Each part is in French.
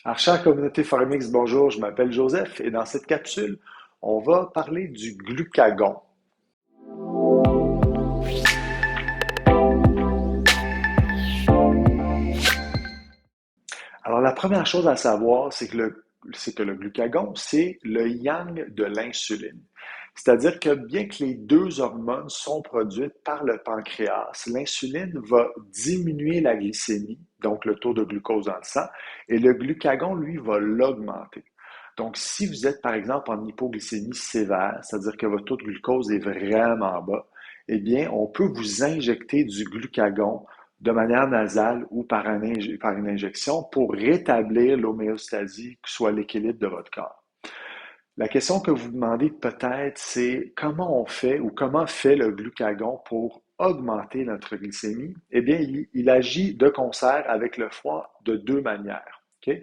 Alors, chère communauté Formix, bonjour, je m'appelle Joseph et dans cette capsule, on va parler du glucagon. Alors, la première chose à savoir, c'est que le glucagon, c'est le yang de l'insuline. C'est-à-dire que bien que les deux hormones sont produites par le pancréas, l'insuline va diminuer la glycémie, donc le taux de glucose dans le sang, et le glucagon, lui, va l'augmenter. Donc, si vous êtes, par exemple, en hypoglycémie sévère, c'est-à-dire que votre taux de glucose est vraiment bas, eh bien, on peut vous injecter du glucagon de manière nasale ou par une injection pour rétablir l'homéostasie, soit l'équilibre de votre corps. La question que vous demandez peut-être, c'est comment on fait ou comment fait le glucagon pour augmenter notre glycémie? Eh bien, il agit de concert avec le foie de deux manières. OK?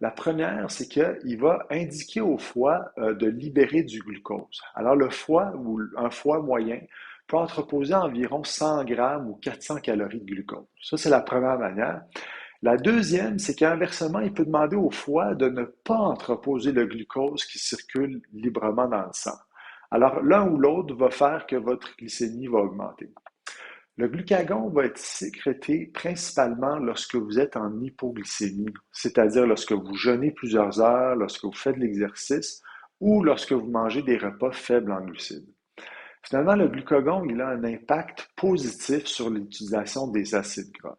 La première, c'est qu'il va indiquer au foie de libérer du glucose. Alors, le foie ou un foie moyen peut entreposer environ 100 grammes ou 400 calories de glucose. Ça, c'est la première manière. La deuxième, c'est qu'inversement, il peut demander au foie de ne pas entreposer le glucose qui circule librement dans le sang. Alors, l'un ou l'autre va faire que votre glycémie va augmenter. Le glucagon va être sécrété principalement lorsque vous êtes en hypoglycémie, c'est-à-dire lorsque vous jeûnez plusieurs heures, lorsque vous faites de l'exercice ou lorsque vous mangez des repas faibles en glucides. Finalement, le glucagon, il a un impact positif sur l'utilisation des acides gras.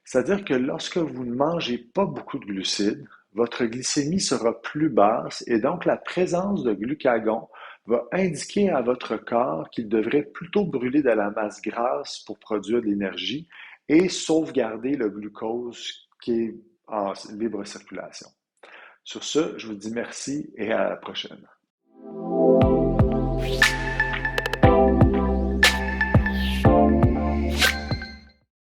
C'est-à-dire que lorsque vous ne mangez pas beaucoup de glucides, votre glycémie sera plus basse et donc la présence de glucagon va indiquer à votre corps qu'il devrait plutôt brûler de la masse grasse pour produire de l'énergie et sauvegarder le glucose qui est en libre circulation. Sur ce, je vous dis merci et à la prochaine.